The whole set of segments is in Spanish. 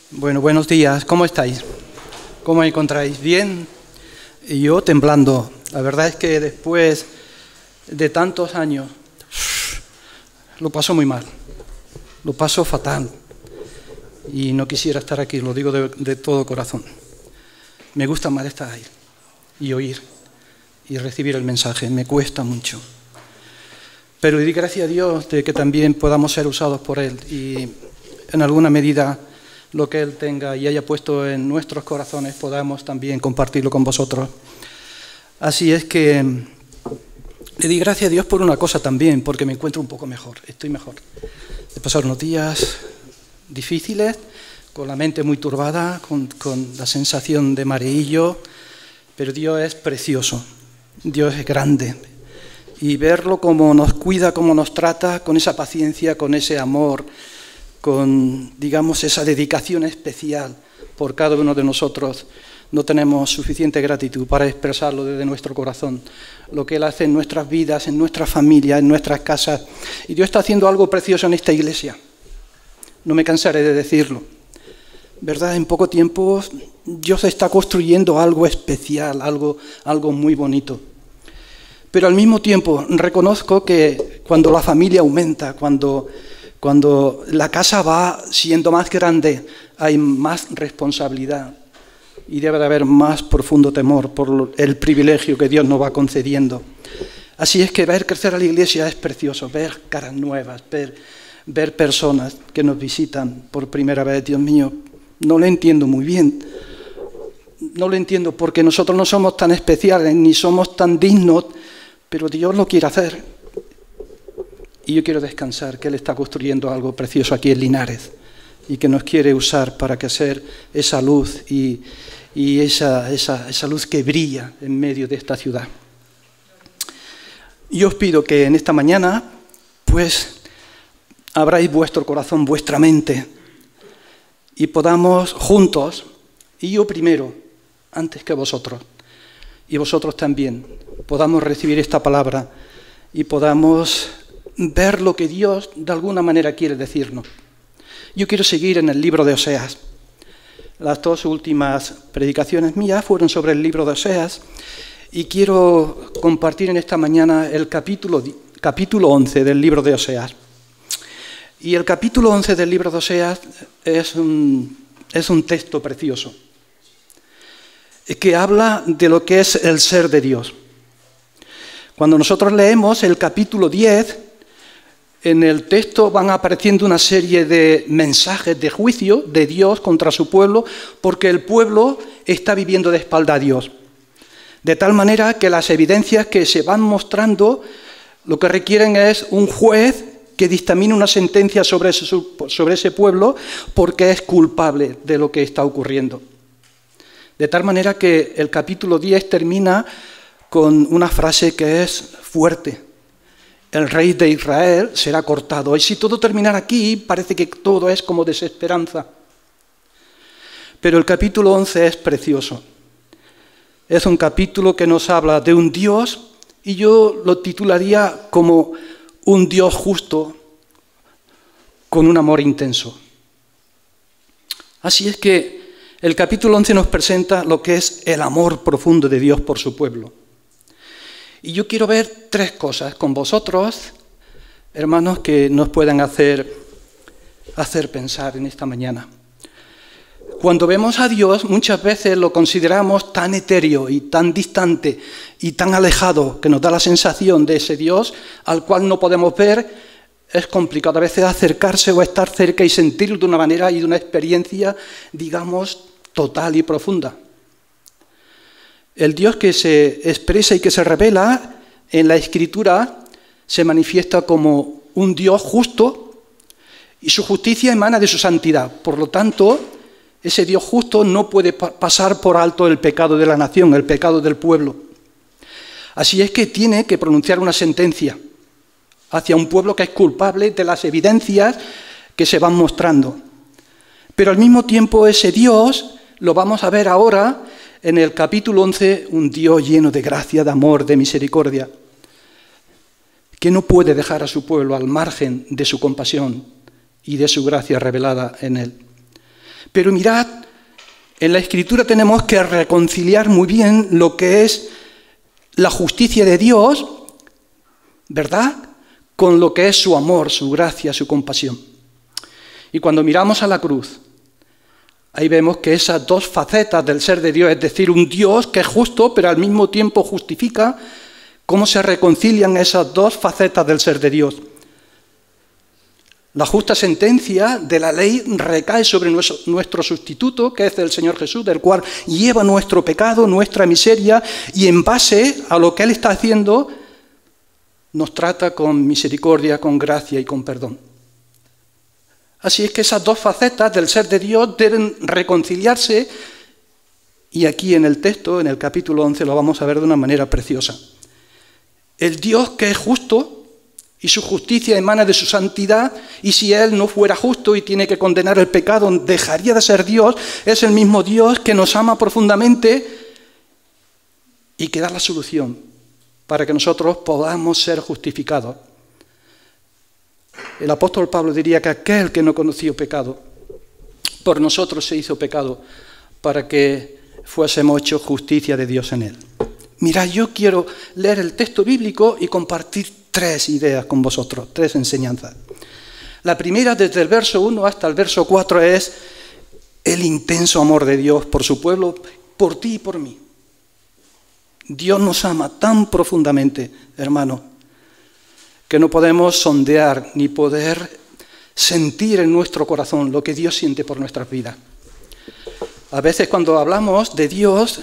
Bueno, buenos días, ¿cómo estáis? ¿Cómo os encontráis? ¿Bien? Y yo temblando. La verdad es que después de tantos años lo paso muy mal, lo paso fatal y no quisiera estar aquí, lo digo de todo corazón. Me gusta más estar ahí y oír y recibir el mensaje, me cuesta mucho. Pero di gracias a Dios de que también podamos ser usados por Él y en alguna medida lo que Él tenga y haya puesto en nuestros corazones podamos también compartirlo con vosotros. Así es que le di gracias a Dios por una cosa también, porque me encuentro un poco mejor, estoy mejor. He pasado unos días difíciles, con la mente muy turbada, con la sensación de mareillo, pero Dios es precioso, Dios es grande. Y verlo como nos cuida, como nos trata, con esa paciencia, con ese amor, con, digamos, esa dedicación especial por cada uno de nosotros, no tenemos suficiente gratitud para expresarlo desde nuestro corazón. Lo que Él hace en nuestras vidas, en nuestras familias, en nuestras casas. Y Dios está haciendo algo precioso en esta iglesia. No me cansaré de decirlo. ¿Verdad? En poco tiempo Dios está construyendo algo especial, algo muy bonito. Pero al mismo tiempo reconozco que cuando la familia aumenta, cuando la casa va siendo más grande, hay más responsabilidad y debe de haber más profundo temor por el privilegio que Dios nos va concediendo. Así es que ver crecer a la iglesia es precioso, ver caras nuevas, ver personas que nos visitan por primera vez. Dios mío, no lo entiendo muy bien, no lo entiendo porque nosotros no somos tan especiales ni somos tan dignos, pero Dios lo quiere hacer. Y yo quiero descansar, que Él está construyendo algo precioso aquí en Linares y que nos quiere usar para que hacer esa luz y esa luz que brilla en medio de esta ciudad. Y os pido que en esta mañana, pues, abráis vuestro corazón, vuestra mente y podamos juntos, y yo primero, antes que vosotros, y vosotros también, podamos recibir esta palabra y podamos ver lo que Dios de alguna manera quiere decirnos. Yo quiero seguir en el libro de Oseas. Las dos últimas predicaciones mías fueron sobre el libro de Oseas y quiero compartir en esta mañana el capítulo 11 del libro de Oseas. Y el capítulo 11 del libro de Oseas es un texto precioso que habla de lo que es el ser de Dios. Cuando nosotros leemos el capítulo 10, en el texto van apareciendo una serie de mensajes de juicio de Dios contra su pueblo, porque el pueblo está viviendo de espalda a Dios. De tal manera que las evidencias que se van mostrando lo que requieren es un juez que dictamine una sentencia sobre ese pueblo porque es culpable de lo que está ocurriendo. De tal manera que el capítulo 10 termina con una frase que es fuerte. El rey de Israel será cortado. Y si todo terminara aquí, parece que todo es como desesperanza. Pero el capítulo 11 es precioso. Es un capítulo que nos habla de un Dios, y yo lo titularía como un Dios justo con un amor intenso. Así es que el capítulo 11 nos presenta lo que es el amor profundo de Dios por su pueblo. Y yo quiero ver tres cosas con vosotros, hermanos, que nos puedan hacer pensar en esta mañana. Cuando vemos a Dios, muchas veces lo consideramos tan etéreo y tan distante y tan alejado que nos da la sensación de ese Dios al cual no podemos ver. Es complicado a veces acercarse o estar cerca y sentirlo de una manera y de una experiencia, digamos, total y profunda. El Dios que se expresa y que se revela en la Escritura se manifiesta como un Dios justo y su justicia emana de su santidad. Por lo tanto, ese Dios justo no puede pasar por alto el pecado de la nación, el pecado del pueblo. Así es que tiene que pronunciar una sentencia hacia un pueblo que es culpable de las evidencias que se van mostrando. Pero al mismo tiempo ese Dios, lo vamos a ver ahora en el capítulo 11, un Dios lleno de gracia, de amor, de misericordia, que no puede dejar a su pueblo al margen de su compasión y de su gracia revelada en él. Pero mirad, en la Escritura tenemos que reconciliar muy bien lo que es la justicia de Dios, ¿verdad?, con lo que es su amor, su gracia, su compasión. Y cuando miramos a la cruz, ahí vemos que esas dos facetas del ser de Dios, es decir, un Dios que es justo, pero al mismo tiempo justifica, cómo se reconcilian esas dos facetas del ser de Dios. La justa sentencia de la ley recae sobre nuestro sustituto, que es el Señor Jesús, del cual lleva nuestro pecado, nuestra miseria, y en base a lo que Él está haciendo, nos trata con misericordia, con gracia y con perdón. Así es que esas dos facetas del ser de Dios deben reconciliarse, y aquí en el texto, en el capítulo 11, lo vamos a ver de una manera preciosa. El Dios que es justo, y su justicia emana de su santidad, y si Él no fuera justo y tiene que condenar el pecado, dejaría de ser Dios. Es el mismo Dios que nos ama profundamente y que da la solución para que nosotros podamos ser justificados. El apóstol Pablo diría que aquel que no conoció pecado, por nosotros se hizo pecado para que fuésemos hechos justicia de Dios en Él. Mirad, yo quiero leer el texto bíblico y compartir 3 ideas con vosotros, 3 enseñanzas. La primera, desde el verso 1 hasta el verso 4, es el intenso amor de Dios por su pueblo, por ti y por mí. Dios nos ama tan profundamente, hermano, que no podemos sondear ni poder sentir en nuestro corazón lo que Dios siente por nuestras vidas. A veces cuando hablamos de Dios,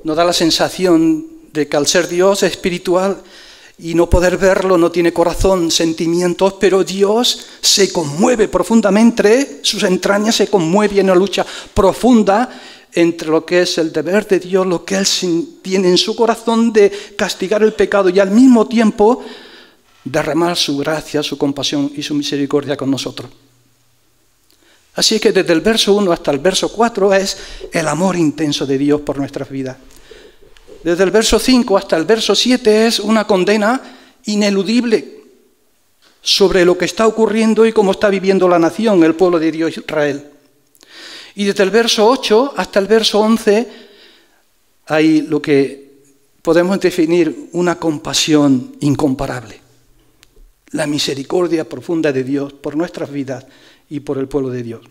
nos da la sensación de que al ser Dios espiritual y no poder verlo, no tiene corazón, sentimientos, pero Dios se conmueve profundamente, sus entrañas se conmueven en una lucha profunda entre lo que es el deber de Dios, lo que Él tiene en su corazón de castigar el pecado y al mismo tiempo derramar su gracia, su compasión y su misericordia con nosotros. Así es que desde el verso 1 hasta el verso 4 es el amor intenso de Dios por nuestras vidas. Desde el verso 5 hasta el verso 7 es una condena ineludible sobre lo que está ocurriendo y cómo está viviendo la nación, el pueblo de Dios Israel. Y desde el verso 8 hasta el verso 11 hay lo que podemos definir una compasión incomparable. La misericordia profunda de Dios por nuestras vidas y por el pueblo de Dios.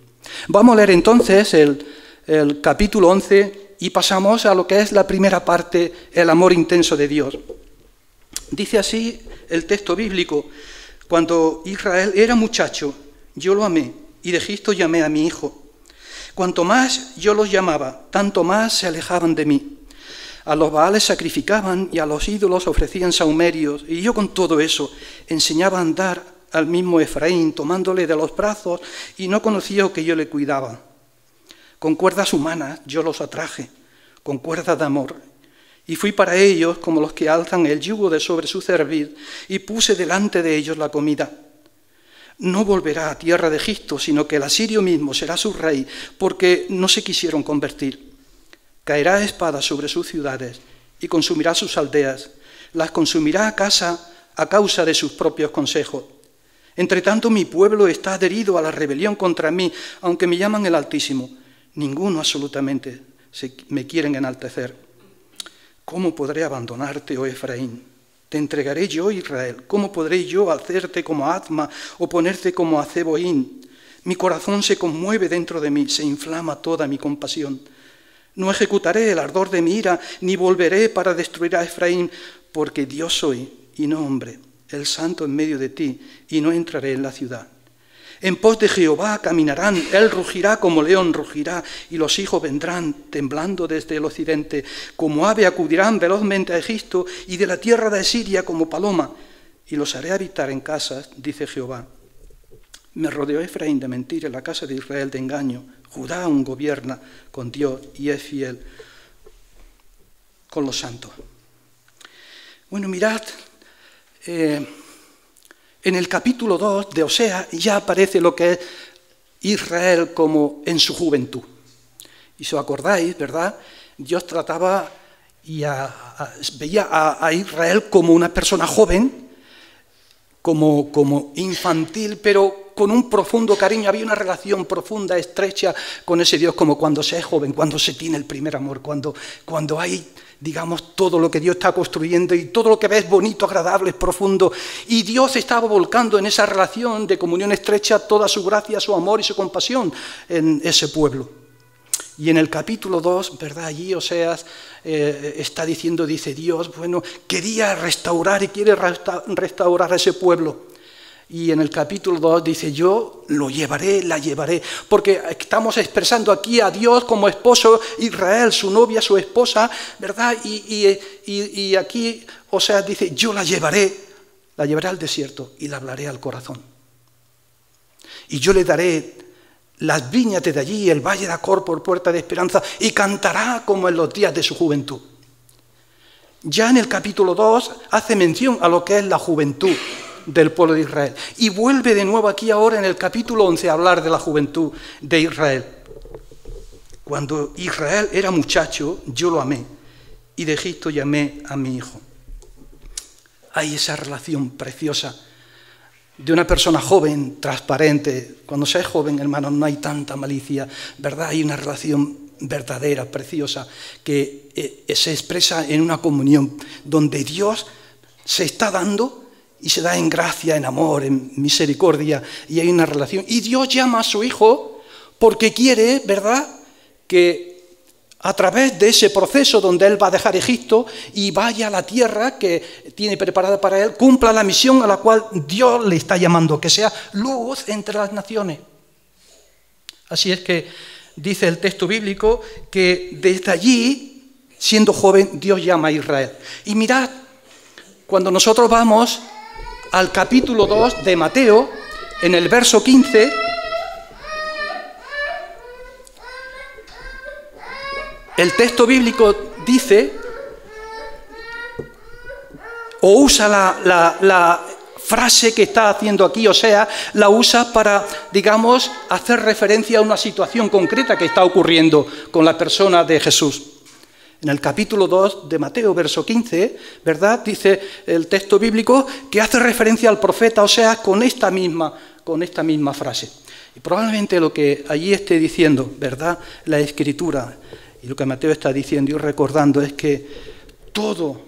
Vamos a leer entonces el capítulo 11 y pasamos a lo que es la primera parte, el amor intenso de Dios. Dice así el texto bíblico: cuando Israel era muchacho, yo lo amé, y de Egipto llamé a mi hijo. Cuanto más yo los llamaba, tanto más se alejaban de mí. A los Baales sacrificaban y a los ídolos ofrecían sahumerios, y yo con todo eso enseñaba a andar al mismo Efraín, tomándole de los brazos, y no conocía que yo le cuidaba. Con cuerdas humanas yo los atraje, con cuerdas de amor, y fui para ellos como los que alzan el yugo de sobre su cerviz, y puse delante de ellos la comida. No volverá a tierra de Egipto, sino que el asirio mismo será su rey, porque no se quisieron convertir. Caerá espada sobre sus ciudades y consumirá sus aldeas, las consumirá a causa de sus propios consejos. Entre tanto mi pueblo está adherido a la rebelión contra mí, aunque me llaman el Altísimo. Ninguno absolutamente me quieren enaltecer. ¿Cómo podré abandonarte, oh Efraín? Te entregaré yo, Israel. ¿Cómo podré yo hacerte como Adma o ponerte como a Zeboín? Mi corazón se conmueve dentro de mí, se inflama toda mi compasión. No ejecutaré el ardor de mi ira, ni volveré para destruir a Efraín, porque Dios soy y no hombre, el santo en medio de ti, y no entraré en la ciudad. En pos de Jehová caminarán, él rugirá como león rugirá, y los hijos vendrán temblando desde el occidente. Como ave acudirán velozmente a Egipto, y de la tierra de Asiria como paloma, y los haré habitar en casas, dice Jehová. Me rodeó Efraín de mentira, la casa de Israel de engaño. Judá aún gobierna con Dios y es fiel con los santos. Bueno, mirad, en el capítulo 2 de Oseas ya aparece lo que es Israel como en su juventud. Y si os acordáis, ¿verdad? Dios trataba y veía a Israel como una persona joven, como infantil, pero con un profundo cariño, había una relación profunda, estrecha con ese Dios, como cuando se es joven, cuando se tiene el primer amor, cuando hay, digamos, todo lo que Dios está construyendo y todo lo que ves bonito, agradable, profundo. Y Dios estaba volcando en esa relación de comunión estrecha toda su gracia, su amor y su compasión en ese pueblo. Y en el capítulo 2, ¿verdad? Allí Oseas está diciendo, dice Dios, bueno, quería restaurar y quiere restaurar a ese pueblo. Y en el capítulo 2 dice, yo lo llevaré, la llevaré, porque estamos expresando aquí a Dios como esposo, Israel, su novia, su esposa, ¿verdad? Y aquí Oseas dice, yo la llevaré al desierto y la hablaré al corazón. Y yo le daré las viñas de allí, el valle de Acor por puerta de esperanza, y cantará como en los días de su juventud. Ya en el capítulo 2 hace mención a lo que es la juventud del pueblo de Israel. Y vuelve de nuevo aquí ahora en el capítulo 11 a hablar de la juventud de Israel. Cuando Israel era muchacho, yo lo amé, y de Egipto llamé a mi hijo. Hay esa relación preciosa de una persona joven, transparente. Cuando se es joven, hermanos, no hay tanta malicia, ¿verdad? Hay una relación verdadera, preciosa, que se expresa en una comunión donde Dios se está dando y se da en gracia, en amor, en misericordia, y hay una relación. Y Dios llama a su hijo porque quiere, ¿verdad?, que a través de ese proceso donde él va a dejar Egipto y vaya a la tierra que tiene preparada para él, cumpla la misión a la cual Dios le está llamando, que sea luz entre las naciones. Así es que dice el texto bíblico que desde allí, siendo joven, Dios llama a Israel. Y mirad, cuando nosotros vamos al capítulo 2 de Mateo, en el verso 15, el texto bíblico dice, o usa la frase que está haciendo aquí, o sea, la usa para, digamos, hacer referencia a una situación concreta que está ocurriendo con la persona de Jesús. En el capítulo 2 de Mateo, verso 15, ¿verdad?, dice el texto bíblico que hace referencia al profeta Oseas con esta misma frase. Y probablemente lo que allí esté diciendo, ¿verdad?, la Escritura, y lo que Mateo está diciendo y recordando es que todo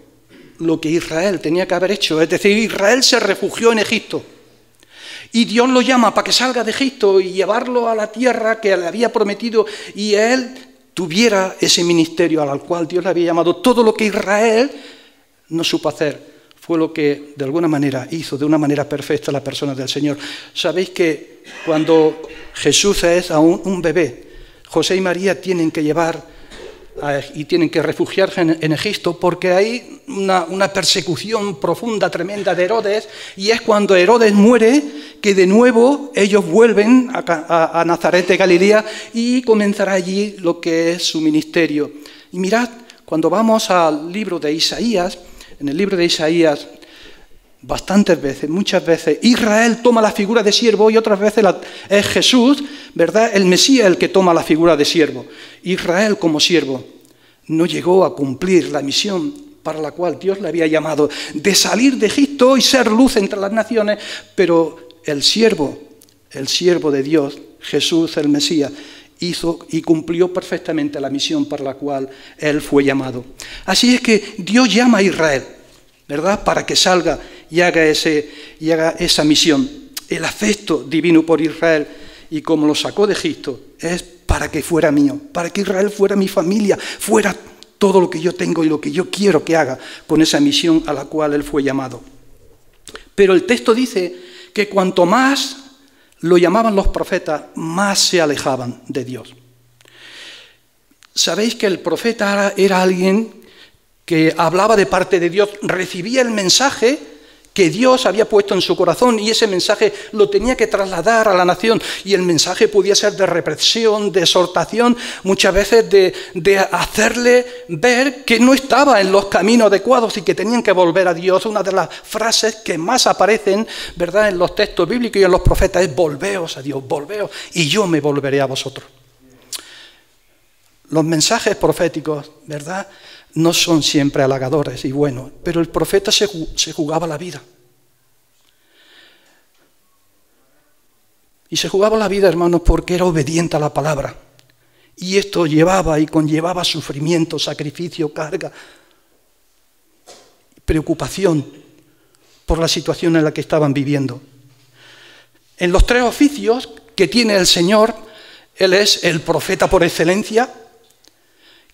lo que Israel tenía que haber hecho, es decir, Israel se refugió en Egipto y Dios lo llama para que salga de Egipto y llevarlo a la tierra que le había prometido y él tuviera ese ministerio al cual Dios le había llamado. Todo lo que Israel no supo hacer fue lo que de alguna manera hizo, de una manera perfecta, la persona del Señor. Sabéis que cuando Jesús es aún un bebé, José y María tienen que llevar y tienen que refugiarse en Egipto porque hay una persecución profunda, tremenda de Herodes, y es cuando Herodes muere que de nuevo ellos vuelven a Nazaret de Galilea y comenzará allí lo que es su ministerio. Y mirad, cuando vamos al libro de Isaías, en el libro de Isaías, bastantes veces, muchas veces, Israel toma la figura de siervo y otras veces es Jesús, ¿verdad?, el Mesías el que toma la figura de siervo. Israel como siervo no llegó a cumplir la misión para la cual Dios le había llamado, de salir de Egipto y ser luz entre las naciones, pero el siervo de Dios, Jesús el Mesías, hizo y cumplió perfectamente la misión para la cual él fue llamado. Así es que Dios llama a Israel, ¿verdad?, para que salga y haga esa misión. El afecto divino por Israel, y como lo sacó de Egipto, es para que fuera mío, para que Israel fuera mi familia, fuera todo lo que yo tengo y lo que yo quiero que haga con esa misión a la cual él fue llamado. Pero el texto dice que cuanto más lo llamaban los profetas, más se alejaban de Dios. Sabéis que el profeta era alguien que hablaba de parte de Dios, recibía el mensaje que Dios había puesto en su corazón y ese mensaje lo tenía que trasladar a la nación, y el mensaje podía ser de represión, de exhortación, muchas veces de hacerle ver que no estaba en los caminos adecuados y que tenían que volver a Dios. Una de las frases que más aparecen, ¿verdad?, en los textos bíblicos y en los profetas es: volveos a Dios, volveos y yo me volveré a vosotros. Los mensajes proféticos, ¿verdad?, no son siempre halagadores y buenos, pero el profeta se jugaba la vida. Y se jugaba la vida, hermanos, porque era obediente a la palabra. Y esto llevaba y conllevaba sufrimiento, sacrificio, carga, preocupación por la situación en la que estaban viviendo. En los 3 oficios que tiene el Señor, Él es el profeta por excelencia,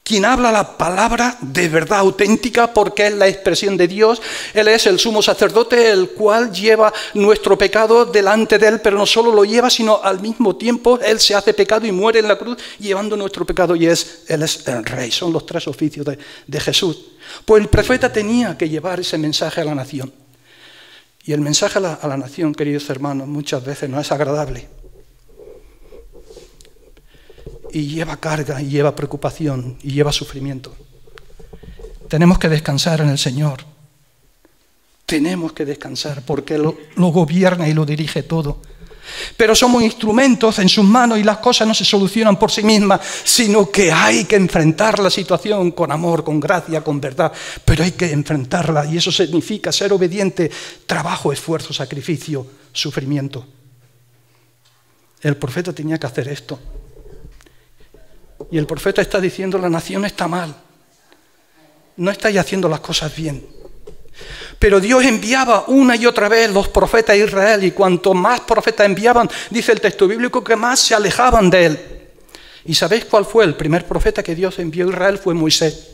quien habla la palabra de verdad auténtica porque es la expresión de Dios. Él es el sumo sacerdote, el cual lleva nuestro pecado delante de Él, pero no solo lo lleva, sino al mismo tiempo Él se hace pecado y muere en la cruz llevando nuestro pecado, y Él es el Rey. Son los 3 oficios de Jesús. Pues el profeta tenía que llevar ese mensaje a la nación. Y el mensaje a la nación, queridos hermanos, muchas veces no es agradable. Y lleva carga, y lleva preocupación, y lleva sufrimiento. Tenemos que descansar en el Señor. Tenemos que descansar porque lo gobierna y lo dirige todo. Pero somos instrumentos en sus manos y las cosas no se solucionan por sí mismas, sino que hay que enfrentar la situación con amor, con gracia, con verdad. Pero hay que enfrentarla, y eso significa ser obediente, trabajo, esfuerzo, sacrificio, sufrimiento. El profeta tenía que hacer esto. Y el profeta está diciendo: la nación está mal, no estáis haciendo las cosas bien. Pero Dios enviaba una y otra vez los profetas a Israel, y cuanto más profetas enviaban, dice el texto bíblico, que más se alejaban de Él. ¿Y sabéis cuál fue el primer profeta que Dios envió a Israel? Fue Moisés.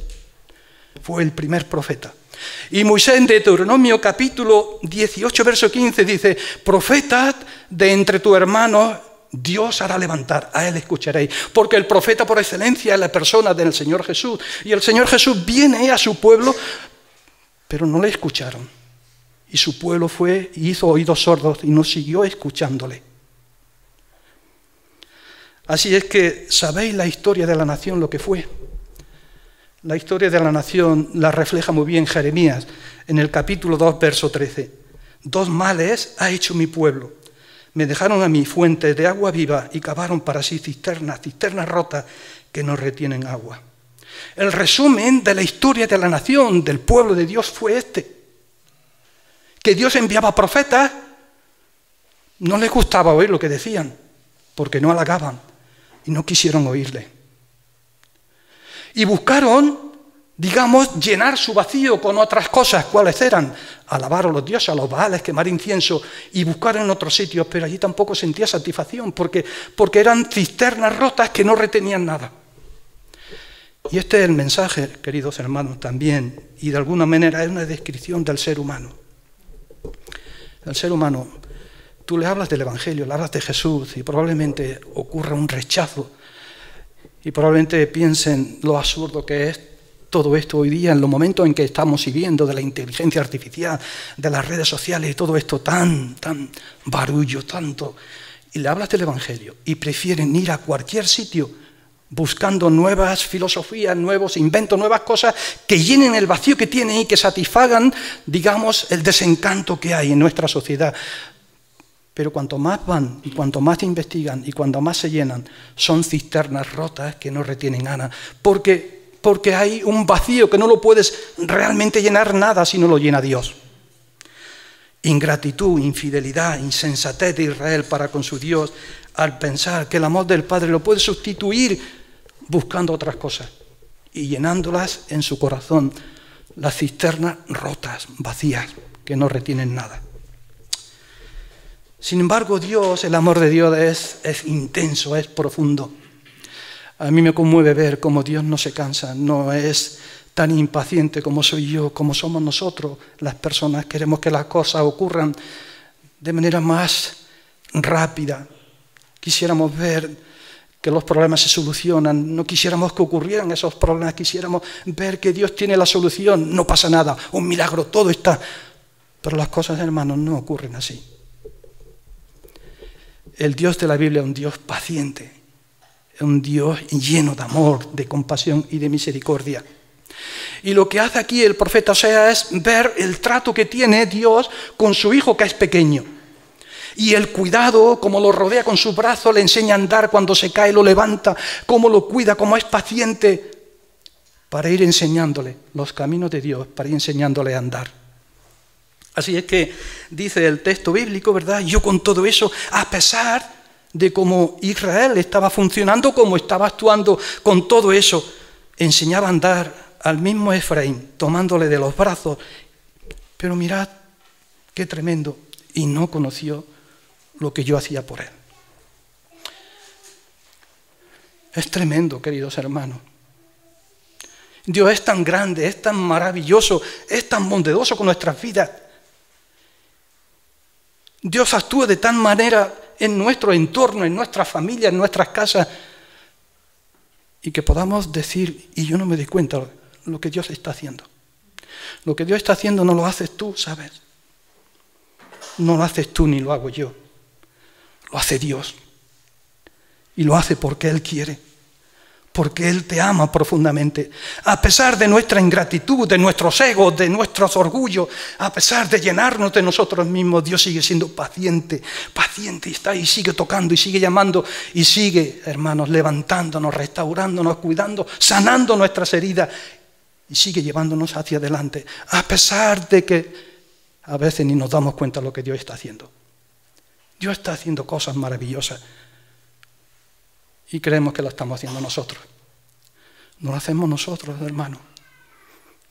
Fue el primer profeta. Y Moisés en Deuteronomio capítulo 18, verso 15 dice: profeta de entre tus hermanos Dios hará levantar, a Él escucharéis. Porque el profeta por excelencia es la persona del Señor Jesús. Y el Señor Jesús viene a su pueblo, pero no le escucharon. Y su pueblo fue y hizo oídos sordos y no siguió escuchándole. Así es que, ¿sabéis la historia de la nación lo que fue? La historia de la nación la refleja muy bien Jeremías en el capítulo 2, verso 13. 2 males ha hecho mi pueblo. Me dejaron a mi fuente de agua viva y cavaron para sí cisternas rotas que no retienen agua. El resumen de la historia de la nación, del pueblo de Dios, fue este: que Dios enviaba profetas, no les gustaba oír lo que decían, porque no halagaban y no quisieron oírle. Y buscaron, digamos, llenar su vacío con otras cosas. ¿Cuáles eran? Alabar a los dioses, a los baales, quemar incienso y buscar en otros sitios, pero allí tampoco sentía satisfacción, porque eran cisternas rotas que no retenían nada. Y este es el mensaje, queridos hermanos, también, y de alguna manera es una descripción del ser humano. El ser humano, tú le hablas del Evangelio, le hablas de Jesús, y probablemente ocurra un rechazo, y probablemente piensen lo absurdo que es todo esto hoy día, en los momentos en que estamos viviendo, de la inteligencia artificial, de las redes sociales, y todo esto tan barullo, tanto. Y le hablas del Evangelio, y prefieren ir a cualquier sitio buscando nuevas filosofías, nuevos inventos, nuevas cosas que llenen el vacío que tienen y que satisfagan, digamos, el desencanto que hay en nuestra sociedad. Pero cuanto más van y cuanto más investigan y cuanto más se llenan, son cisternas rotas que no retienen nada. Porque hay un vacío que no lo puedes realmente llenar nada si no lo llena Dios. Ingratitud, infidelidad, insensatez de Israel para con su Dios, al pensar que el amor del Padre lo puede sustituir buscando otras cosas y llenándolas en su corazón, las cisternas rotas, vacías, que no retienen nada. Sin embargo, Dios, el amor de Dios es intenso, es profundo. A mí me conmueve ver cómo Dios no se cansa, no es tan impaciente como soy yo, como somos nosotros, las personas. Queremos que las cosas ocurran de manera más rápida. Quisiéramos ver que los problemas se solucionan, no quisiéramos que ocurrieran esos problemas, quisiéramos ver que Dios tiene la solución, no pasa nada, un milagro, todo está. Pero las cosas, hermanos, no ocurren así. El Dios de la Biblia es un Dios paciente, es un Dios lleno de amor, de compasión y de misericordia. Y lo que hace aquí el profeta Oseas es ver el trato que tiene Dios con su hijo que es pequeño. Y el cuidado, cómo lo rodea con sus brazos, le enseña a andar, cuando se cae lo levanta, cómo lo cuida, cómo es paciente, para ir enseñándole los caminos de Dios, para ir enseñándole a andar. Así es que dice el texto bíblico, ¿verdad? Yo con todo eso, a pesar de cómo Israel estaba funcionando, cómo estaba actuando con todo eso. Enseñaba a andar al mismo Efraín, tomándole de los brazos. Pero mirad qué tremendo. Y no conoció lo que yo hacía por él. Es tremendo, queridos hermanos. Dios es tan grande, es tan maravilloso, es tan bondadoso con nuestras vidas. Dios actúa de tal manera en nuestro entorno, en nuestras familias, en nuestras casas, y que podamos decir, y yo no me doy cuenta lo que Dios está haciendo. Lo que Dios está haciendo no lo haces tú, ¿sabes? No lo haces tú ni lo hago yo. Lo hace Dios. Y lo hace porque Él quiere. Porque Él te ama profundamente. A pesar de nuestra ingratitud, de nuestros egos, de nuestros orgullos, a pesar de llenarnos de nosotros mismos, Dios sigue siendo paciente, paciente, y está ahí, sigue tocando y sigue llamando y sigue, hermanos, levantándonos, restaurándonos, cuidando, sanando nuestras heridas y sigue llevándonos hacia adelante, a pesar de que a veces ni nos damos cuenta de lo que Dios está haciendo. Dios está haciendo cosas maravillosas. Y creemos que lo estamos haciendo nosotros. No lo hacemos nosotros, hermano.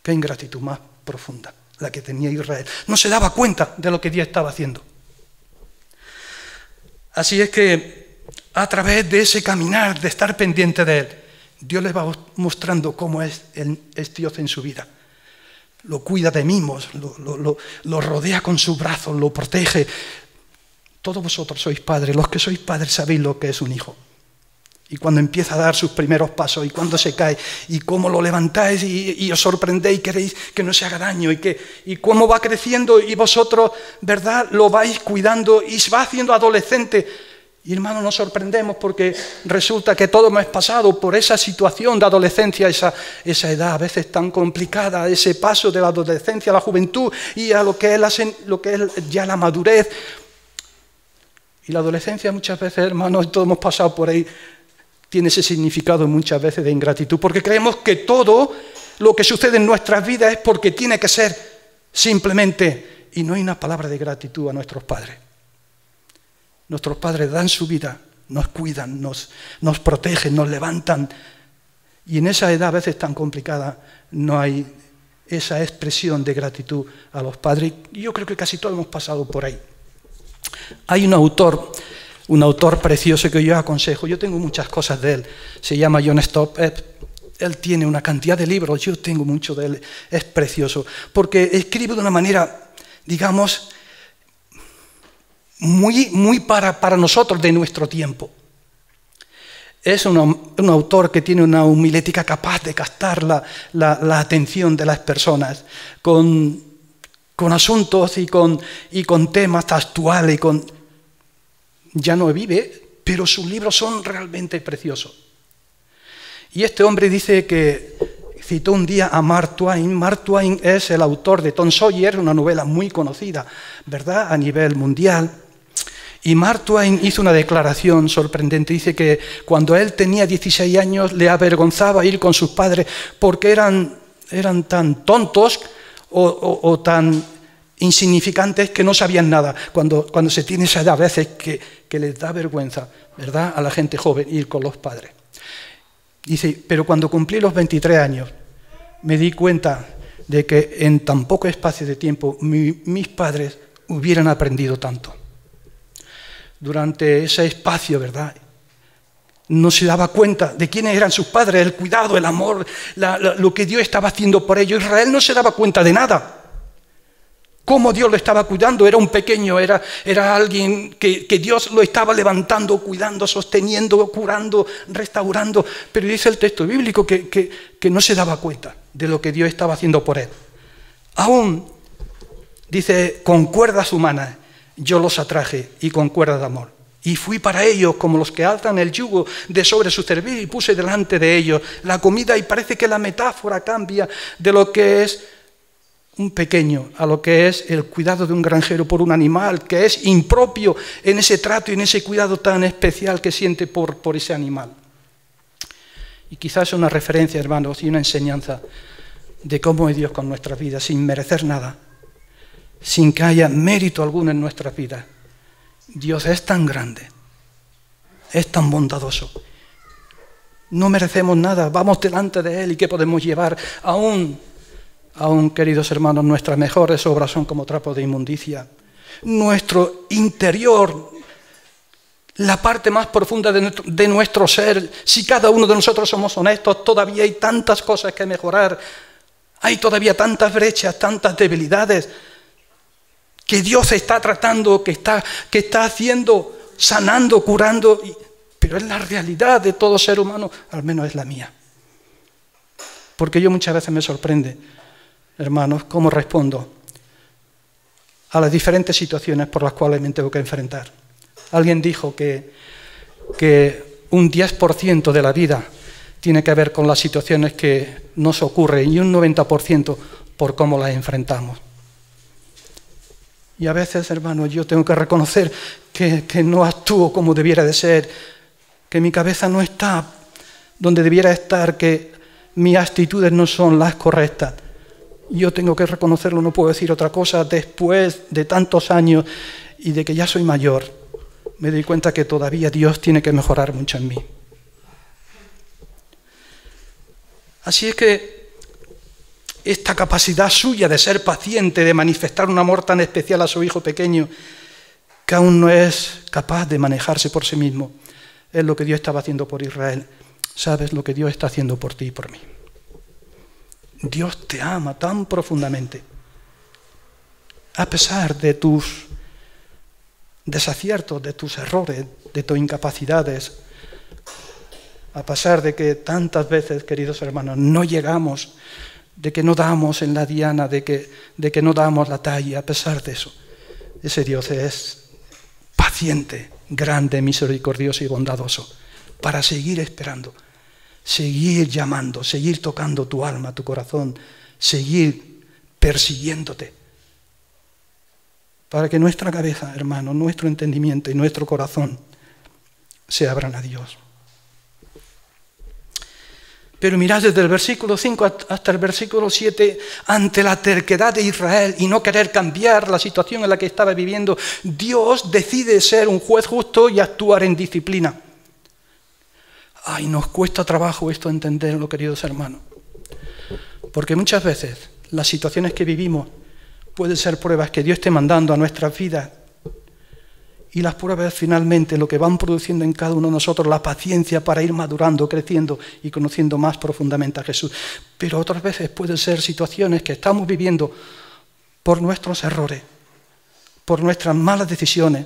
Qué ingratitud más profunda la que tenía Israel. No se daba cuenta de lo que Dios estaba haciendo. Así es que a través de ese caminar, de estar pendiente de Él, Dios les va mostrando cómo es Dios en su vida. Lo cuida de mimos, lo rodea con sus brazos, lo protege. Todos vosotros sois padres. Los que sois padres sabéis lo que es un hijo. Y cuando empieza a dar sus primeros pasos y cuando se cae y cómo lo levantáis y os sorprendéis y queréis que no se haga daño y cómo va creciendo y vosotros, ¿verdad?, lo vais cuidando y se va haciendo adolescente. Y hermanos, nos sorprendemos porque resulta que todos hemos pasado por esa situación de adolescencia, esa edad a veces tan complicada, ese paso de la adolescencia a la juventud y a lo que es ya la madurez. Y la adolescencia muchas veces, hermanos, todos hemos pasado por ahí, tiene ese significado muchas veces de ingratitud, porque creemos que todo lo que sucede en nuestras vidas es porque tiene que ser simplemente, y no hay una palabra de gratitud a nuestros padres. Nuestros padres dan su vida, nos cuidan, nos protegen, nos levantan, y en esa edad a veces tan complicada no hay esa expresión de gratitud a los padres, y yo creo que casi todos hemos pasado por ahí. Hay un autor precioso que yo aconsejo, yo tengo muchas cosas de él, se llama John Stott. Él tiene una cantidad de libros, yo tengo mucho de él, es precioso, porque escribe de una manera, digamos, muy para nosotros de nuestro tiempo. Es un autor que tiene una homilética capaz de captar la atención de las personas con asuntos y con temas actuales, ya no vive, pero sus libros son realmente preciosos. Y este hombre dice que citó un día a Mark Twain. Mark Twain es el autor de Tom Sawyer, una novela muy conocida, ¿verdad?, a nivel mundial. Y Mark Twain hizo una declaración sorprendente. Dice que cuando él tenía 16 años le avergonzaba ir con sus padres porque eran tan tontos o tan insignificantes que no sabían nada. Cuando se tiene esa edad, a veces que les da vergüenza, ¿verdad?, a la gente joven ir con los padres. Dice, pero cuando cumplí los 23 años, me di cuenta de que en tan poco espacio de tiempo mis padres hubieran aprendido tanto. Durante ese espacio, ¿verdad?, no se daba cuenta de quiénes eran sus padres, el cuidado, el amor, lo que Dios estaba haciendo por ellos. Israel no se daba cuenta de nada. Cómo Dios lo estaba cuidando, era un pequeño, era alguien que Dios lo estaba levantando, cuidando, sosteniendo, curando, restaurando. Pero dice el texto bíblico que no se daba cuenta de lo que Dios estaba haciendo por él. Aún, dice, con cuerdas humanas yo los atraje y con cuerdas de amor. Y fui para ellos como los que alzan el yugo de sobre su cerviz y puse delante de ellos la comida. Y parece que la metáfora cambia de lo que es un pequeño a lo que es el cuidado de un granjero por un animal, que es impropio en ese trato y en ese cuidado tan especial que siente por ese animal. Y quizás es una referencia, hermanos, y una enseñanza de cómo es Dios con nuestras vidas, sin merecer nada, sin que haya mérito alguno en nuestras vidas. Dios es tan grande es tan bondadoso. No merecemos nada, vamos delante de Él y ¿qué podemos llevar? Aún, queridos hermanos, nuestras mejores obras son como trapos de inmundicia. Nuestro interior, la parte más profunda de nuestro ser, si cada uno de nosotros somos honestos, todavía hay tantas cosas que mejorar, hay todavía tantas brechas, tantas debilidades, que Dios está tratando, que está haciendo, sanando, curando, pero es la realidad de todo ser humano, al menos es la mía. Porque yo muchas veces me sorprende, hermanos, cómo respondo a las diferentes situaciones por las cuales me tengo que enfrentar. Alguien dijo que un 10% de la vida tiene que ver con las situaciones que nos ocurren y un 90% por cómo las enfrentamos. Y a veces, hermanos, yo tengo que reconocer que no actúo como debiera de ser, que mi cabeza no está donde debiera estar, que mis actitudes no son las correctas. Yo tengo que reconocerlo, no puedo decir otra cosa. Después de tantos años y de que ya soy mayor, me doy cuenta que todavía Dios tiene que mejorar mucho en mí. Así es que esta capacidad suya de ser paciente, de manifestar un amor tan especial a su hijo pequeño, que aún no es capaz de manejarse por sí mismo, es lo que Dios estaba haciendo por Israel. ¿Sabes lo que Dios está haciendo por ti y por mí? Dios te ama tan profundamente, a pesar de tus desaciertos, de tus errores, de tus incapacidades, a pesar de que tantas veces, queridos hermanos, no llegamos, de que no damos en la diana, de que no damos la talla, a pesar de eso, ese Dios es paciente, grande, misericordioso y bondadoso, para seguir esperando, seguir llamando, seguir tocando tu alma, tu corazón, seguir persiguiéndote, para que nuestra cabeza, hermano, nuestro entendimiento y nuestro corazón se abran a Dios. Pero mirad desde el versículo 5 hasta el versículo 7, ante la terquedad de Israel y no querer cambiar la situación en la que estaba viviendo, Dios decide ser un juez justo y actuar en disciplina. Ay, nos cuesta trabajo esto entenderlo, queridos hermanos. Porque muchas veces las situaciones que vivimos pueden ser pruebas que Dios esté mandando a nuestras vidas. Y las pruebas finalmente lo que van produciendo en cada uno de nosotros la paciencia para ir madurando, creciendo y conociendo más profundamente a Jesús. Pero otras veces pueden ser situaciones que estamos viviendo por nuestros errores, por nuestras malas decisiones,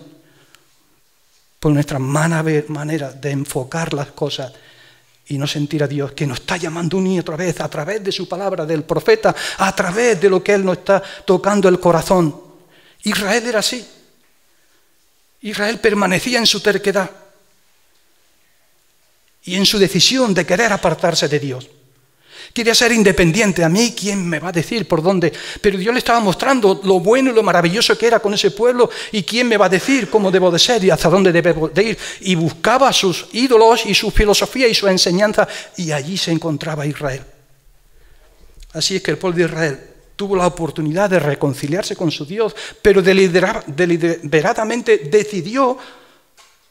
por nuestra mala manera de enfocar las cosas y no sentir a Dios que nos está llamando una y otra vez a través de su palabra, del profeta, a través de lo que Él nos está tocando el corazón. Israel era así. Israel permanecía en su terquedad y en su decisión de querer apartarse de Dios. Quería ser independiente. A mí, ¿quién me va a decir por dónde? Pero Dios le estaba mostrando lo bueno y lo maravilloso que era con ese pueblo. ¿Y quién me va a decir cómo debo de ser y hasta dónde debo de ir? Y buscaba sus ídolos y su filosofía y su enseñanza. Y allí se encontraba Israel. Así es que el pueblo de Israel tuvo la oportunidad de reconciliarse con su Dios, pero deliberadamente decidió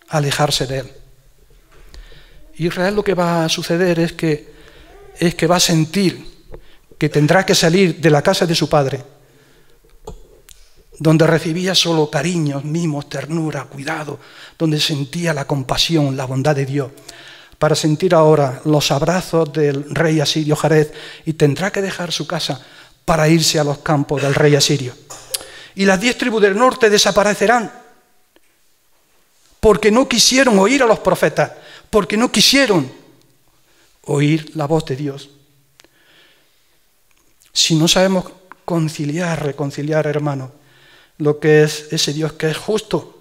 alejarse de Él. Israel, lo que va a suceder es que va a sentir que tendrá que salir de la casa de su padre, donde recibía solo cariños, mimos, ternura, cuidado, donde sentía la compasión, la bondad de Dios, para sentir ahora los abrazos del rey asirio Jareb, y tendrá que dejar su casa para irse a los campos del rey asirio. Y las 10 tribus del norte desaparecerán, porque no quisieron oír a los profetas, porque no quisieron oír la voz de Dios. Si no sabemos reconciliar, hermano, lo que es ese Dios que es justo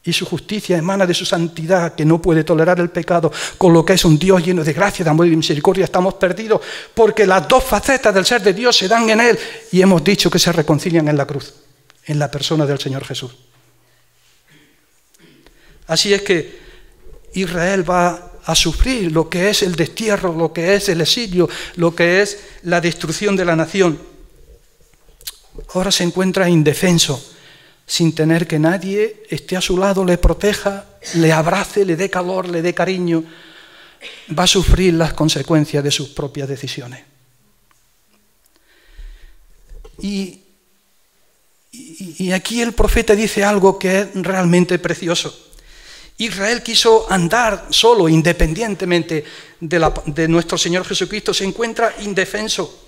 y su justicia emana de su santidad, que no puede tolerar el pecado, con lo que es un Dios lleno de gracia, de amor y de misericordia, estamos perdidos, porque las dos facetas del ser de Dios se dan en Él y hemos dicho que se reconcilian en la cruz, en la persona del Señor Jesús. Así es que Israel va a sufrir lo que es el destierro, lo que es el exilio, lo que es la destrucción de la nación. Ahora se encuentra indefenso sin tener que nadie esté a su lado, le proteja, le abrace, le dé calor, le dé cariño, va a sufrir las consecuencias de sus propias decisiones. Y aquí el profeta dice algo que es realmente precioso. Israel quiso andar solo, independientemente de nuestro Señor Jesucristo, se encuentra indefenso.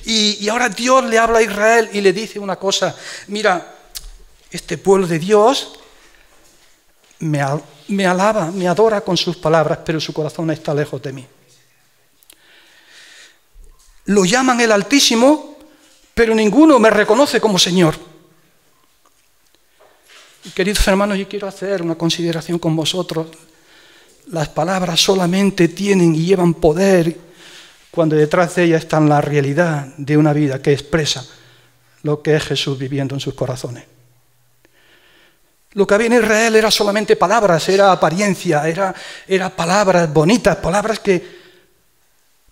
Y ahora Dios le habla a Israel y le dice una cosa: mira, este pueblo de Dios me alaba, me adora con sus palabras, pero su corazón está lejos de mí. Lo llaman el Altísimo, pero ninguno me reconoce como Señor. Queridos hermanos, yo quiero hacer una consideración con vosotros. Las palabras solamente tienen y llevan poder cuando detrás de ellas está la realidad de una vida que expresa lo que es Jesús viviendo en sus corazones. Lo que había en Israel era solamente palabras, era apariencia, era palabras bonitas, palabras que...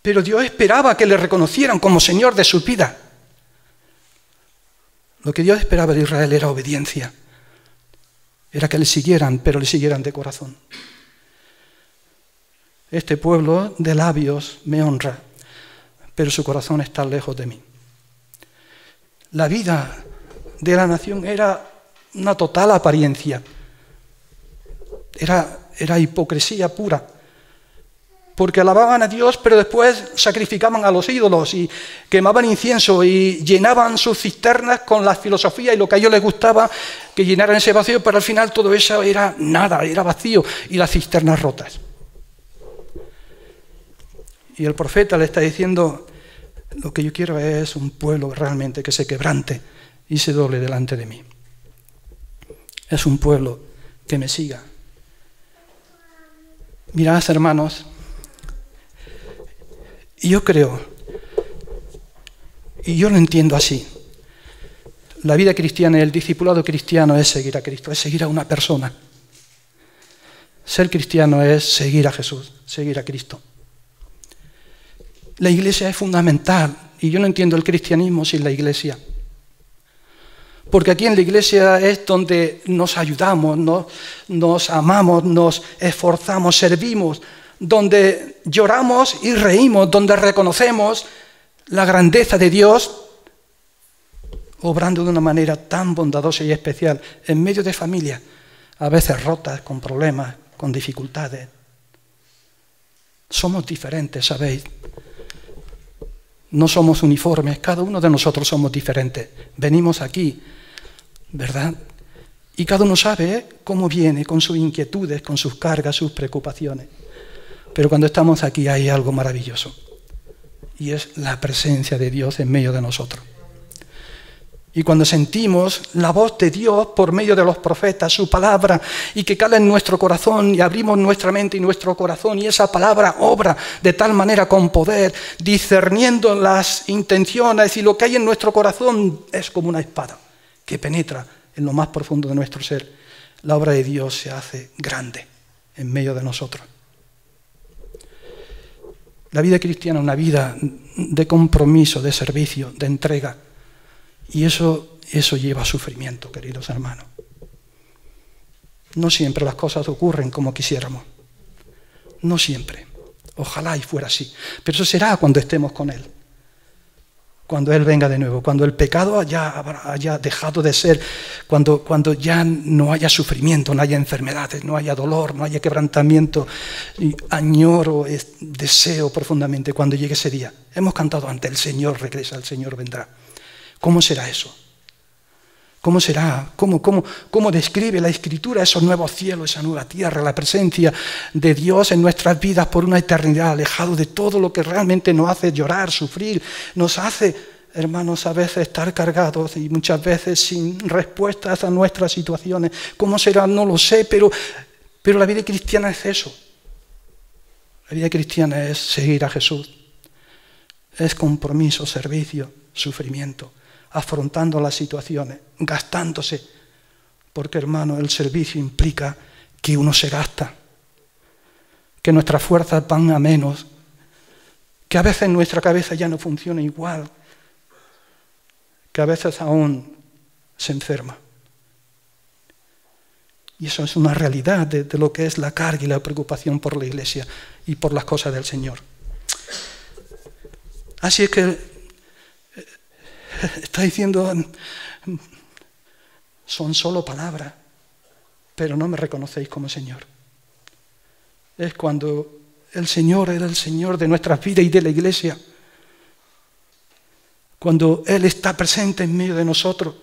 Pero Dios esperaba que le reconocieran como Señor de su vida. Lo que Dios esperaba de Israel era obediencia. Era que le siguieran, pero le siguieran de corazón. Este pueblo de labios me honra, pero su corazón está lejos de mí. La vida de la nación era una total apariencia. Era hipocresía pura. Porque alababan a Dios, pero después sacrificaban a los ídolos y quemaban incienso y llenaban sus cisternas con la filosofía y lo que a ellos les gustaba, que llenaran ese vacío, pero al final todo eso era nada, era vacío y las cisternas rotas. Y el profeta le está diciendo: lo que yo quiero es un pueblo realmente que se quebrante y se doble delante de mí. Es un pueblo que me siga. Mirad, hermanos, y yo creo, y yo lo entiendo así, la vida cristiana y el discipulado cristiano es seguir a Cristo, es seguir a una persona. Ser cristiano es seguir a Jesús, seguir a Cristo. La iglesia es fundamental, y yo no entiendo el cristianismo sin la iglesia. Porque aquí en la iglesia es donde nos ayudamos, nos amamos, nos esforzamos, servimos, donde lloramos y reímos, donde reconocemos la grandeza de Dios, obrando de una manera tan bondadosa y especial en medio de familias, a veces rotas, con problemas, con dificultades. Somos diferentes, ¿sabéis? No somos uniformes, cada uno de nosotros somos diferentes. Venimos aquí, ¿verdad? Y cada uno sabe cómo viene, con sus inquietudes, con sus cargas, sus preocupaciones. Pero cuando estamos aquí hay algo maravilloso, y es la presencia de Dios en medio de nosotros. Y cuando sentimos la voz de Dios por medio de los profetas, su palabra, y que cala en nuestro corazón, y abrimos nuestra mente y nuestro corazón, y esa palabra obra de tal manera con poder, discerniendo las intenciones y lo que hay en nuestro corazón, es como una espada que penetra en lo más profundo de nuestro ser. La obra de Dios se hace grande en medio de nosotros. La vida cristiana es una vida de compromiso, de servicio, de entrega. Y eso lleva sufrimiento, queridos hermanos. No siempre las cosas ocurren como quisiéramos. No siempre. Ojalá y fuera así. Pero eso será cuando estemos con Él. Cuando Él venga de nuevo. Cuando el pecado haya dejado de ser. Cuando ya no haya sufrimiento, no haya enfermedades, no haya dolor, no haya quebrantamiento. Y añoro, deseo profundamente cuando llegue ese día. Hemos cantado antes: el Señor regresa, el Señor vendrá. ¿Cómo será eso? ¿Cómo será? ¿Cómo describe la Escritura esos nuevos cielos, esa nueva tierra, la presencia de Dios en nuestras vidas por una eternidad, alejado de todo lo que realmente nos hace llorar, sufrir, nos hace, hermanos, a veces estar cargados y muchas veces sin respuestas a nuestras situaciones? ¿Cómo será? No lo sé, pero la vida cristiana es eso. La vida cristiana es seguir a Jesús. Es compromiso, servicio, sufrimiento, afrontando las situaciones, gastándose, porque, hermano, el servicio implica que uno se gasta, que nuestras fuerzas van a menos, que a veces nuestra cabeza ya no funciona igual, que a veces aún se enferma, Y eso es una realidad de lo que es la carga y la preocupación por la Iglesia y por las cosas del Señor. Así es que está diciendo, son solo palabras, pero no me reconocéis como Señor. Es cuando el Señor era el Señor de nuestras vidas y de la Iglesia, cuando Él está presente en medio de nosotros,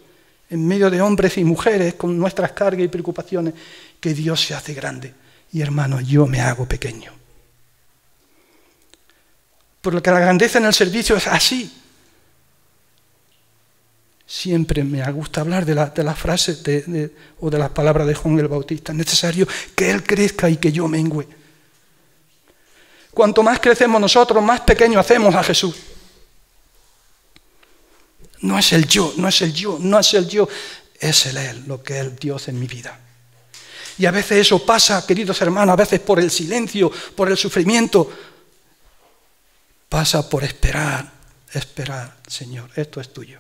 en medio de hombres y mujeres con nuestras cargas y preocupaciones, que Dios se hace grande. Y hermano, yo me hago pequeño. Porque la grandeza en el servicio es así. Siempre me gusta hablar de las frases o de las palabras de Juan el Bautista. Es necesario que Él crezca y que yo mengüe. Cuanto más crecemos nosotros, más pequeño hacemos a Jesús. No es el yo, no es el yo, no es el yo, es el Él, lo que es el Dios en mi vida. Y a veces eso pasa, queridos hermanos, a veces por el silencio, por el sufrimiento. Pasa por esperar, Señor, esto es tuyo.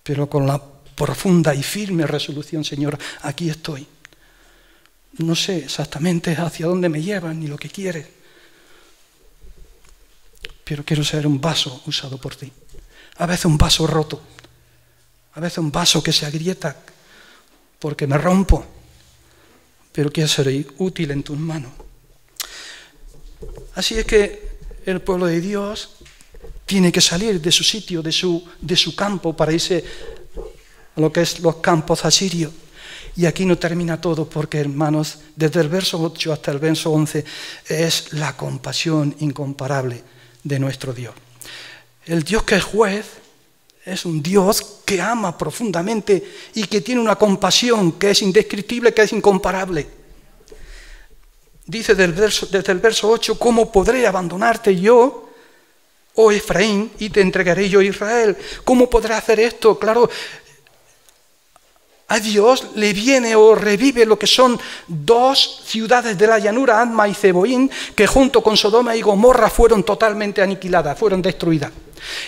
Pero con la profunda y firme resolución, Señor, aquí estoy. No sé exactamente hacia dónde me llevan ni lo que quieres, pero quiero ser un vaso usado por ti. A veces un vaso roto, a veces un vaso que se agrieta porque me rompo, pero quiero ser útil en tus manos. Así es que el pueblo de Dios tiene que salir de su sitio, de su campo, para irse a lo que es los campos asirios. Y aquí no termina todo, porque, hermanos, desde el verso 8 hasta el verso 11 es la compasión incomparable de nuestro Dios. El Dios que es juez es un Dios que ama profundamente y que tiene una compasión que es indescriptible, que es incomparable. Dice desde el verso 8, ¿cómo podré abandonarte yo, oh Efraín, y te entregaré yo, Israel? ¿Cómo podré hacer esto? Claro, a Dios le viene o revive lo que son dos ciudades de la llanura, Adma y Zeboín, que junto con Sodoma y Gomorra fueron totalmente aniquiladas, fueron destruidas.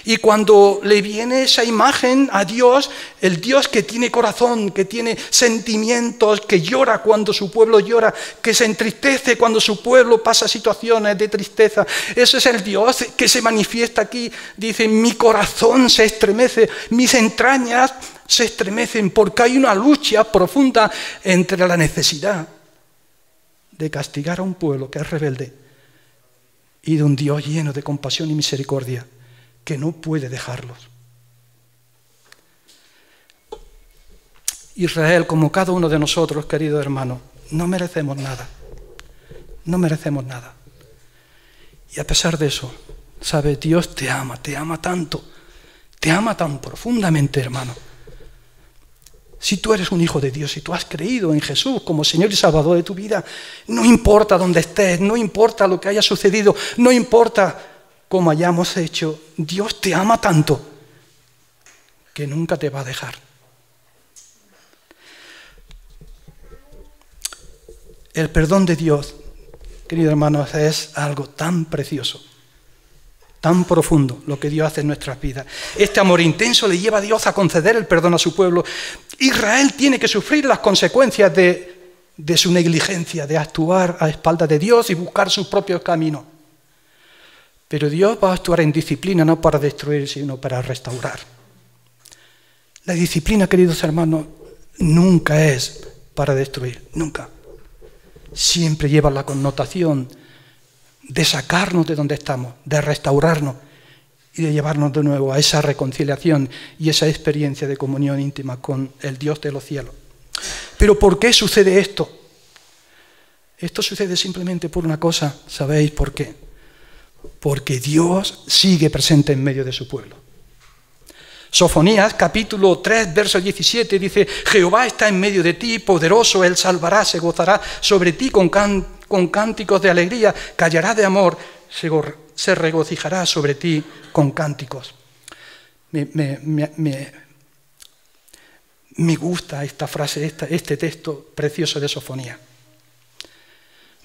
Y cuando le viene esa imagen a Dios, el Dios que tiene corazón, que tiene sentimientos, que llora cuando su pueblo llora, que se entristece cuando su pueblo pasa situaciones de tristeza, ese es el Dios que se manifiesta aquí. Dice, mi corazón se estremece, mis entrañas se estremecen, porque hay una lucha profunda entre la necesidad de castigar a un pueblo que es rebelde y de un Dios lleno de compasión y misericordia que no puede dejarlos. Israel, como cada uno de nosotros, querido hermano, no merecemos nada. No merecemos nada. Y a pesar de eso, ¿sabe? Dios te ama tanto, te ama tan profundamente, hermano. Si tú eres un hijo de Dios, si tú has creído en Jesús como Señor y Salvador de tu vida, no importa dónde estés, no importa lo que haya sucedido, no importa cómo hayamos hecho, Dios te ama tanto que nunca te va a dejar. El perdón de Dios, queridos hermanos, es algo tan precioso, tan profundo lo que Dios hace en nuestras vidas. Este amor intenso le lleva a Dios a conceder el perdón a su pueblo. Israel tiene que sufrir las consecuencias de su negligencia, de actuar a espaldas de Dios y buscar sus propios caminos. Pero Dios va a actuar en disciplina no para destruir, sino para restaurar. La disciplina, queridos hermanos, nunca es para destruir, nunca. Siempre lleva la connotación de sacarnos de donde estamos, de restaurarnos y de llevarnos de nuevo a esa reconciliación y esa experiencia de comunión íntima con el Dios de los cielos. Pero ¿por qué sucede esto? Esto sucede simplemente por una cosa, ¿sabéis por qué? Porque Dios sigue presente en medio de su pueblo. Sofonías, capítulo 3, verso 17, dice, Jehová está en medio de ti, poderoso, Él salvará, se gozará sobre ti con cánticos de alegría, callará de amor, se regocijará sobre ti con cánticos. Me gusta esta frase, este texto precioso de Sofonías.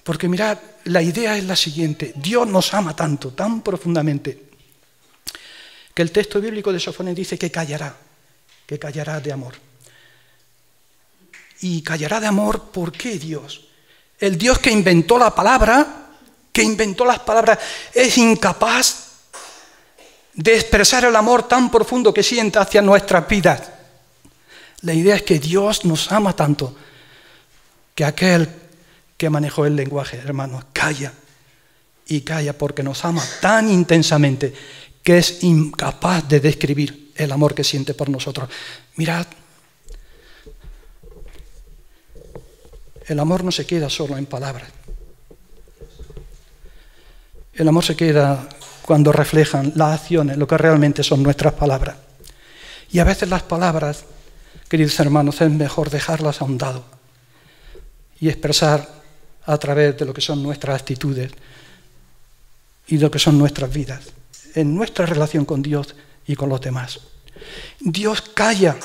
Porque mirad, la idea es la siguiente, Dios nos ama tanto, tan profundamente, que el texto bíblico de Sofonías dice que callará. que callará de amor. Y callará de amor, ¿por qué Dios? El Dios que inventó la palabra, que inventó las palabras, es incapaz de expresar el amor tan profundo que siente hacia nuestras vidas. La idea es que Dios nos ama tanto que aquel que manejó el lenguaje, hermanos, calla y calla porque nos ama tan intensamente que es incapaz de describir el amor que siente por nosotros. Mirad, el amor no se queda solo en palabras. El amor se queda cuando reflejan las acciones, lo que realmente son nuestras palabras. Y a veces las palabras, queridos hermanos, es mejor dejarlas a un lado y expresar a través de lo que son nuestras actitudes y de lo que son nuestras vidas, en nuestra relación con Dios y con los demás. Dios calla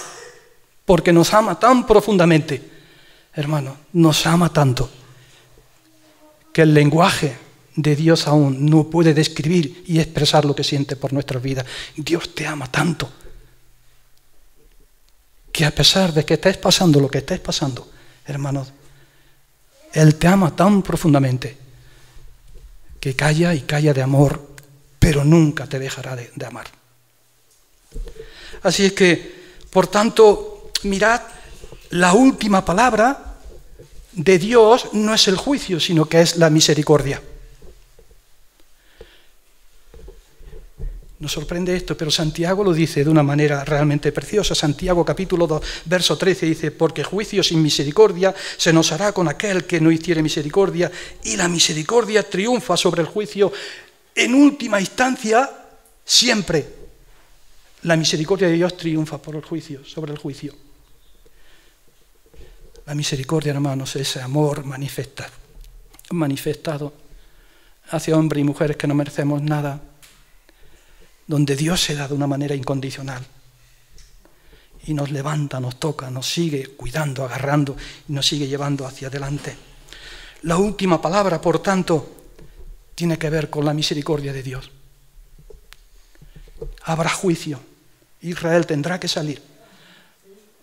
porque nos ama tan profundamente, hermanos, nos ama tanto que el lenguaje de Dios aún no puede describir y expresar lo que siente por nuestras vidas. Dios te ama tanto que a pesar de que estés pasando lo que estés pasando, hermanos, Él te ama tan profundamente que calla y calla de amor, pero nunca te dejará de amar. Así es que, por tanto, mirad, la última palabra de Dios no es el juicio, sino que es la misericordia. Nos sorprende esto, pero Santiago lo dice de una manera realmente preciosa. Santiago capítulo 2, verso 13 dice: porque juicio sin misericordia se nos hará con aquel que no hiciere misericordia, y la misericordia triunfa sobre el juicio. En última instancia, siempre la misericordia de Dios triunfa por el juicio, sobre el juicio. La misericordia, hermanos, es ese amor manifestado hacia hombres y mujeres que no merecemos nada, donde Dios se da de una manera incondicional y nos levanta, nos toca, nos sigue cuidando, agarrando y nos sigue llevando hacia adelante. La última palabra, por tanto, tiene que ver con la misericordia de Dios. Habrá juicio, Israel tendrá que salir,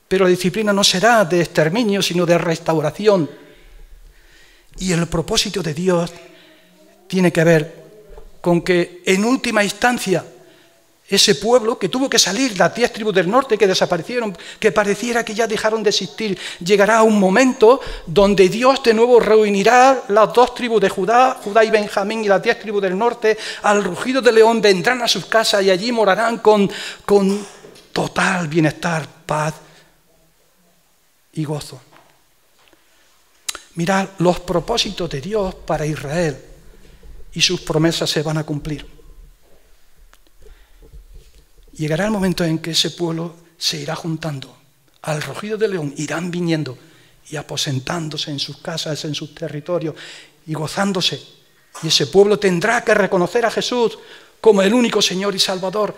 pero la disciplina no será de exterminio, sino de restauración. Y el propósito de Dios tiene que ver con que, en última instancia, ese pueblo que tuvo que salir, las 10 tribus del norte que desaparecieron, que pareciera que ya dejaron de existir, llegará un momento donde Dios de nuevo reunirá las 2 tribus de Judá, Judá y Benjamín, y las 10 tribus del norte, al rugido del león vendrán a sus casas y allí morarán con total bienestar, paz y gozo. Mirad, los propósitos de Dios para Israel y sus promesas se van a cumplir. Llegará el momento en que ese pueblo se irá juntando. Al rugido del león irán viniendo y aposentándose en sus casas, en sus territorios y gozándose. Y ese pueblo tendrá que reconocer a Jesús como el único Señor y Salvador.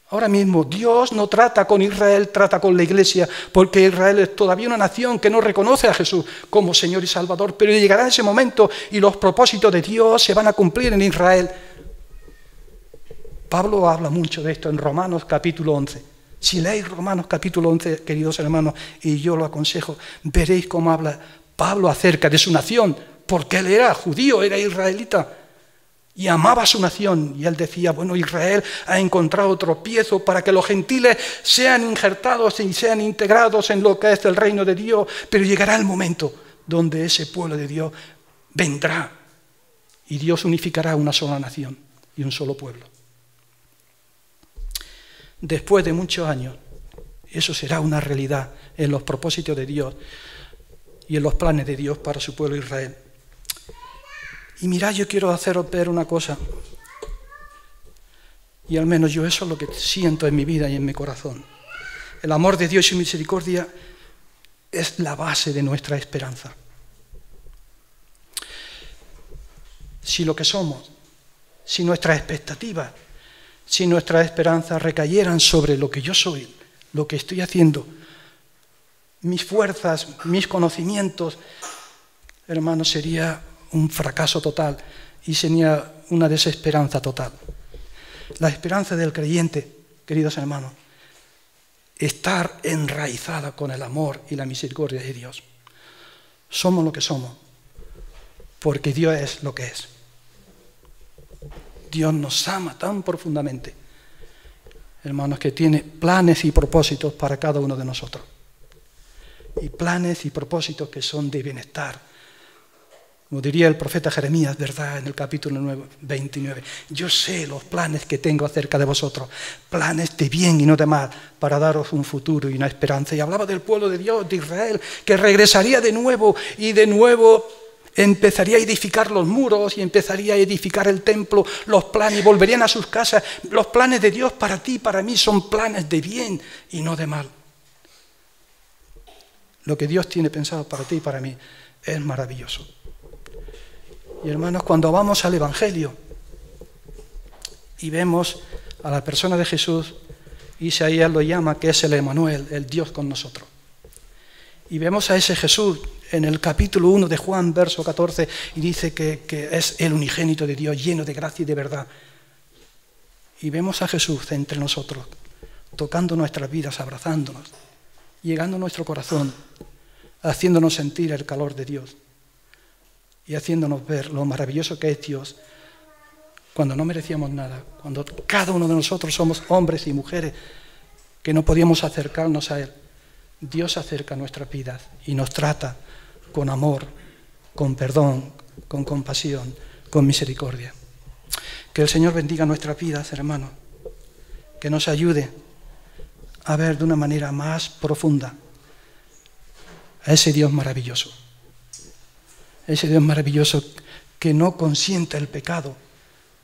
Ahora mismo Dios no trata con Israel, trata con la Iglesia, porque Israel es todavía una nación que no reconoce a Jesús como Señor y Salvador. Pero llegará ese momento y los propósitos de Dios se van a cumplir en Israel. Pablo habla mucho de esto en Romanos capítulo 11. Si leéis Romanos capítulo 11, queridos hermanos, y yo lo aconsejo, veréis cómo habla Pablo acerca de su nación, porque él era judío, era israelita, y amaba a su nación. Y él decía, bueno, Israel ha encontrado tropiezo para que los gentiles sean injertados y sean integrados en lo que es el reino de Dios, pero llegará el momento donde ese pueblo de Dios vendrá y Dios unificará una sola nación y un solo pueblo. Después de muchos años, eso será una realidad en los propósitos de Dios y en los planes de Dios para su pueblo Israel. Y mirad, yo quiero haceros ver una cosa, y al menos yo eso es lo que siento en mi vida y en mi corazón. El amor de Dios y su misericordia es la base de nuestra esperanza. Si lo que somos, si nuestras expectativas, si nuestras esperanzas recayeran sobre lo que yo soy, lo que estoy haciendo, mis fuerzas, mis conocimientos, hermanos, sería un fracaso total y sería una desesperanza total. La esperanza del creyente, queridos hermanos, estar enraizada con el amor y la misericordia de Dios. Somos lo que somos, porque Dios es lo que es. Dios nos ama tan profundamente, hermanos, que tiene planes y propósitos para cada uno de nosotros. Y planes y propósitos que son de bienestar. Como diría el profeta Jeremías, ¿verdad? En el capítulo 29. Yo sé los planes que tengo acerca de vosotros, planes de bien y no de mal, para daros un futuro y una esperanza. Y hablaba del pueblo de Dios, de Israel, que regresaría de nuevo y de nuevo empezaría a edificar los muros y empezaría a edificar el templo, los planes, y volverían a sus casas. Los planes de Dios para ti y para mí son planes de bien y no de mal. Lo que Dios tiene pensado para ti y para mí es maravilloso. Y hermanos, cuando vamos al Evangelio y vemos a la persona de Jesús, Isaías lo llama que es el Emmanuel, el Dios con nosotros. Y vemos a ese Jesús en el capítulo 1 de Juan, verso 14, y dice que es el unigénito de Dios, lleno de gracia y de verdad. Y vemos a Jesús entre nosotros, tocando nuestras vidas, abrazándonos, llegando a nuestro corazón, haciéndonos sentir el calor de Dios y haciéndonos ver lo maravilloso que es Dios cuando no merecíamos nada, cuando cada uno de nosotros somos hombres y mujeres que no podíamos acercarnos a Él. Dios acerca nuestras vidas y nos trata con amor, con perdón, con compasión, con misericordia. Que el Señor bendiga nuestras vidas, hermanos, que nos ayude a ver de una manera más profunda a ese Dios maravilloso. Ese Dios maravilloso que no consiente el pecado,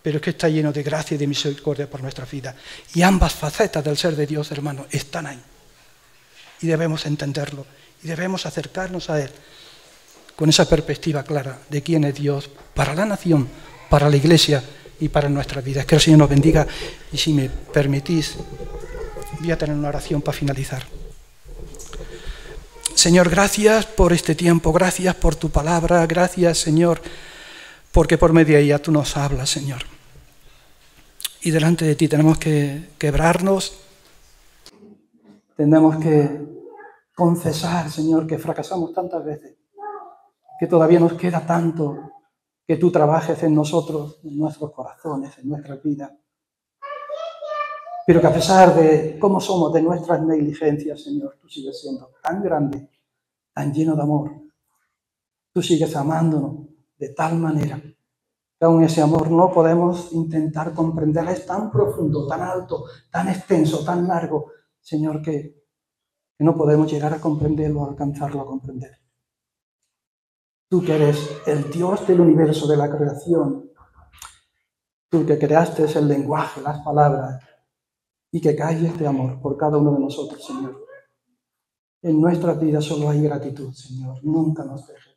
pero que está lleno de gracia y de misericordia por nuestra vida. Y ambas facetas del ser de Dios, hermanos, están ahí. Y debemos entenderlo. Y debemos acercarnos a Él con esa perspectiva clara de quién es Dios para la nación, para la Iglesia y para nuestras vidas. Que el Señor nos bendiga. Y si me permitís, voy a tener una oración para finalizar. Señor, gracias por este tiempo, gracias por tu palabra, gracias, Señor, porque por medio de ella tú nos hablas, Señor. Y delante de ti tenemos que quebrarnos, tenemos que confesar, Señor, que fracasamos tantas veces, que todavía nos queda tanto que tú trabajes en nosotros, en nuestros corazones, en nuestras vidas. Pero que a pesar de cómo somos, de nuestras negligencias, Señor, tú sigues siendo tan grande, tan lleno de amor. Tú sigues amándonos de tal manera que aún ese amor no podemos intentar comprender. Es tan profundo, tan alto, tan extenso, tan largo, Señor, que no podemos llegar a comprenderlo, a alcanzarlo a comprender. Tú que eres el Dios del universo, de la creación, tú que creaste el lenguaje, las palabras, y que calles de amor por cada uno de nosotros, Señor. En nuestras vidas solo hay gratitud, Señor. Nunca nos dejes.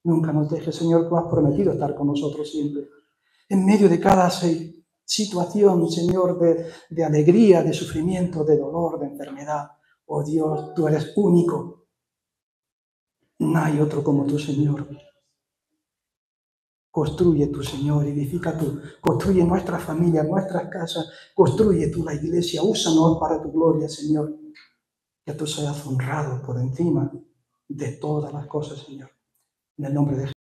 Nunca nos dejes, Señor. Tú has prometido estar con nosotros siempre. En medio de cada situación, Señor, de alegría, de sufrimiento, de dolor, de enfermedad. Oh Dios, tú eres único. No hay otro como tú, Señor. Construye tú, Señor, edifica tú, construye nuestras familias, nuestras casas, construye tú la iglesia, úsanos para tu gloria, Señor, que tú seas honrado por encima de todas las cosas, Señor, en el nombre de Jesús.